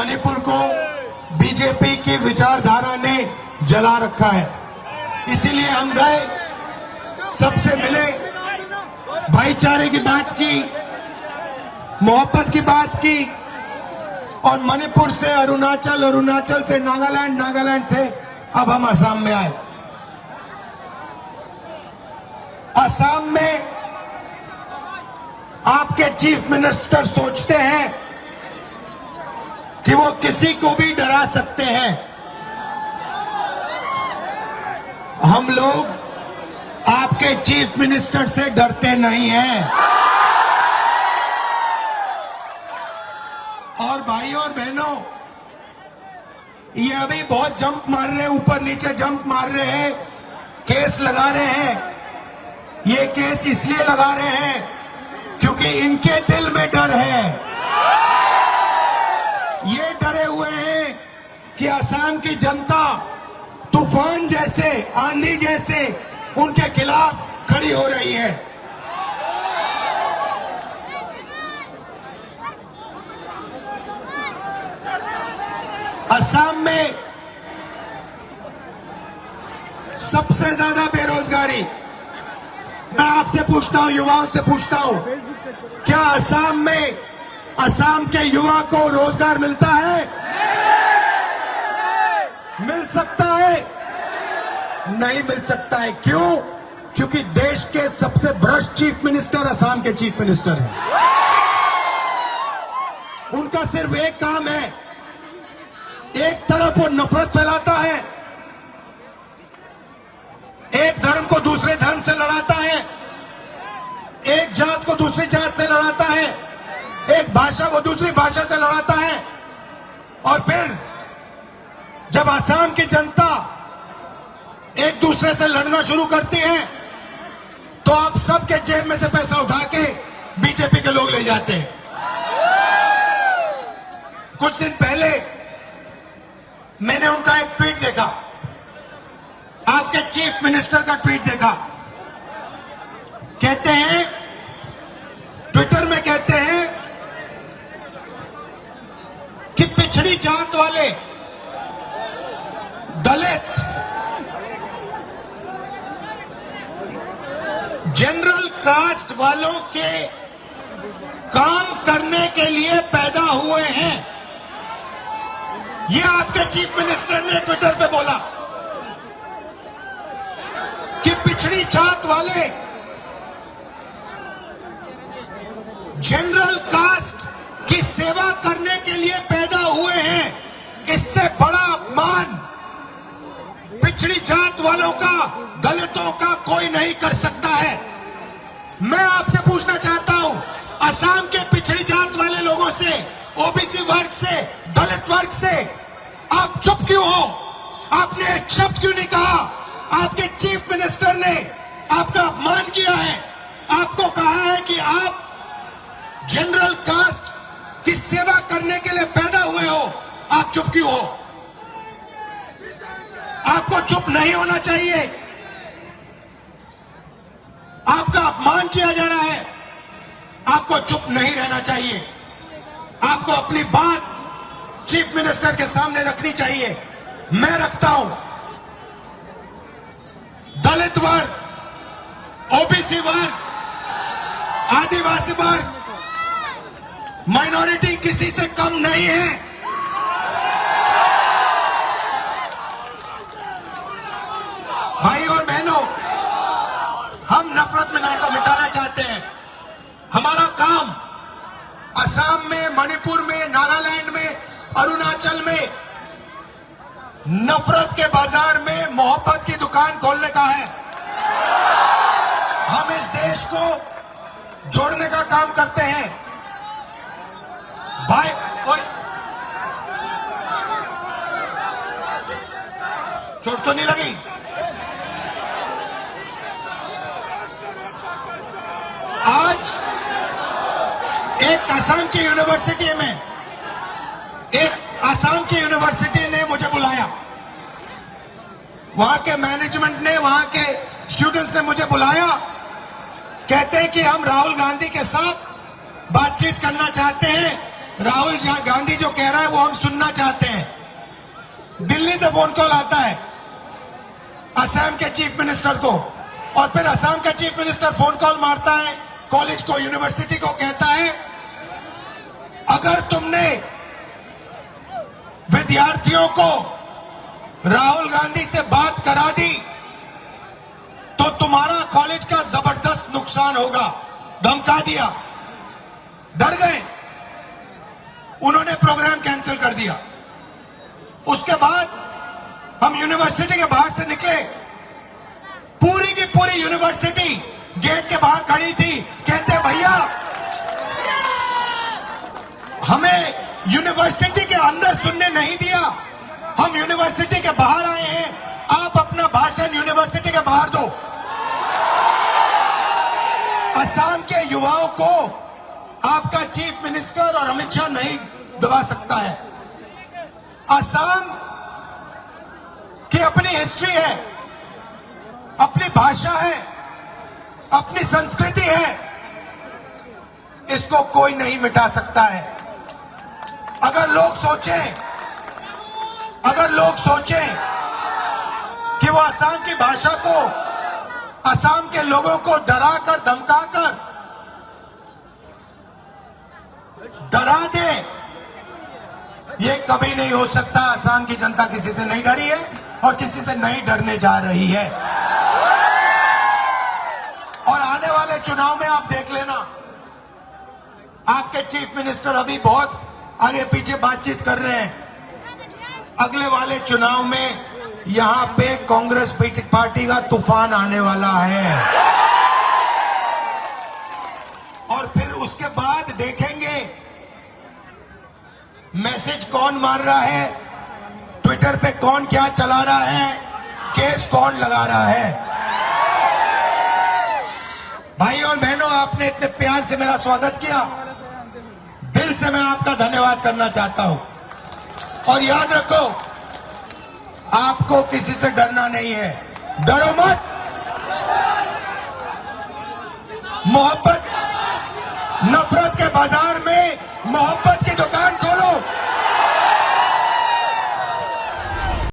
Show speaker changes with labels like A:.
A: मणिपुर को बीजेपी की विचारधारा ने जला रखा है। इसीलिए हम गए, सबसे मिले, भाईचारे की बात की, मोहब्बत की बात की, और मणिपुर से अरुणाचल, अरुणाचल से नागालैंड, नागालैंड से अब हम असम में आए। असम में आपके चीफ मिनिस्टर सोचते हैं कि वो किसी को भी डरा सकते हैं। हम लोग आपके चीफ मिनिस्टर से डरते नहीं हैं। और भाइयों और बहनों, ये अभी बहुत जंप मार रहे हैं, ऊपर नीचे जंप मार रहे हैं, केस लगा रहे हैं। ये केस इसलिए लगा रहे हैं क्योंकि इनके दिल में डर है। ये डरे हुए हैं कि असम की जनता तूफान जैसे, आंधी जैसे उनके खिलाफ खड़ी हो रही है। असम में सबसे ज्यादा बेरोजगारी। मैं आपसे पूछता हूं, युवाओं से पूछता हूं, क्या असम में असम के युवा को रोजगार मिलता है? मिल सकता है? नहीं मिल सकता है। क्यों? क्योंकि देश के सबसे भ्रष्ट चीफ मिनिस्टर असम के चीफ मिनिस्टर हैं। उनका सिर्फ एक काम है, एक तरफ वो नफरत फैलाता है, एक धर्म को दूसरे धर्म से लड़ाता है, एक जात को दूसरी जात से लड़ाता है, एक भाषा को दूसरी भाषा से लड़ाता है, और फिर जब असम की जनता एक दूसरे से लड़ना शुरू करती है तो आप सबके जेब में से पैसा उठा के बीजेपी के लोग ले जाते हैं। कुछ दिन पहले मैंने उनका एक ट्वीट देखा, आपके चीफ मिनिस्टर का ट्वीट देखा। कहते हैं, ट्विटर में कहते हैं कि पिछड़ी जात वाले, दलित, जनरल कास्ट वालों के काम करने के लिए पैदा हुए हैं। यह आपके चीफ मिनिस्टर ने ट्विटर पे बोला कि पिछड़ी जात वाले, जनरल कास्ट की सेवा करने के लिए पैदा हुए हैं। इससे बड़ा अपमान पिछड़ी जात वालों का, दलितों का कोई नहीं कर सकता है। मैं आपसे पूछना चाहता हूं, असम के पिछड़ी जात वाले लोगों से, ओबीसी वर्ग से, दलित वर्ग से आप चुप क्यों हो? आपने एक शब्द क्यों नहीं कहा? आपके चीफ मिनिस्टर ने आपका अपमान किया है, आपको कहा है कि आप जनरल कास्ट की सेवा करने के लिए पैदा हुए हो। आप चुप क्यों हो? आपको चुप नहीं होना चाहिए। आपका अपमान किया जा रहा है, आपको चुप नहीं रहना चाहिए। आपको अपनी बात चीफ मिनिस्टर के सामने रखनी चाहिए। मैं रखता हूं। दलित वर्ग, ओबीसी वर्ग, आदिवासी वर्ग, माइनॉरिटी किसी से कम नहीं है। भाई और बहनों, हम नफरत मिटाना चाहते हैं। हमारा काम असम में, मणिपुर में, नागालैंड में, अरुणाचल में नफरत के बाजार में मोहब्बत की दुकान खोलने का है। हम इस देश को जोड़ने का काम करते हैं। भाई, चोट तो नहीं लगी? आज एक असम की यूनिवर्सिटी में, एक असम की यूनिवर्सिटी ने मुझे बुलाया। वहां के मैनेजमेंट ने, वहां के स्टूडेंट्स ने मुझे बुलाया। कहते हैं कि हम राहुल गांधी के साथ बातचीत करना चाहते हैं, राहुल गांधी जो कह रहा है वो हम सुनना चाहते हैं। दिल्ली से फोन कॉल आता है असम के चीफ मिनिस्टर को, और फिर असम का चीफ मिनिस्टर फोन कॉल मारता है कॉलेज को, यूनिवर्सिटी को, कहता है अगर तुमने विद्यार्थियों को राहुल गांधी से बात करा दी तो तुम्हारा कॉलेज का जबरदस्त नुकसान होगा। धमका दिया, डर गए, उन्होंने प्रोग्राम कैंसिल कर दिया। उसके बाद हम यूनिवर्सिटी के बाहर से निकले, पूरी की पूरी यूनिवर्सिटी गेट के बाहर खड़ी थी, कहते भैया हमें यूनिवर्सिटी के अंदर सुनने नहीं दिया, हम यूनिवर्सिटी के बाहर आए हैं, आप अपना भाषण यूनिवर्सिटी के बाहर दो। असम के युवाओं को आपका चीफ मिनिस्टर और अमित शाह नहीं दबा सकता है। असम की अपनी हिस्ट्री है, अपनी भाषा है, अपनी संस्कृति है, इसको कोई नहीं मिटा सकता है। अगर लोग सोचें कि वो असम की भाषा को, असम के लोगों को डराकर धमकाकर डरा दे, ये कभी नहीं हो सकता। असम की जनता किसी से नहीं डरी है और किसी से नहीं डरने जा रही है। और आने वाले चुनाव में आप देख लेना, आपके चीफ मिनिस्टर अभी बहुत आगे पीछे बातचीत कर रहे हैं। अगले वाले चुनाव में यहां पे कांग्रेस पार्टी का तूफान आने वाला है, और फिर उसके बाद देखेंगे मैसेज कौन मार रहा है, ट्विटर पे कौन क्या चला रहा है, केस कौन लगा रहा है। भाई और बहनों, आपने इतने प्यार से मेरा स्वागत किया, दिल से मैं आपका धन्यवाद करना चाहता हूं। और याद रखो, आपको किसी से डरना नहीं है, डरो मत। मोहब्बत, नफरत के बाजार में मोहब्बत की दुकान खोलो।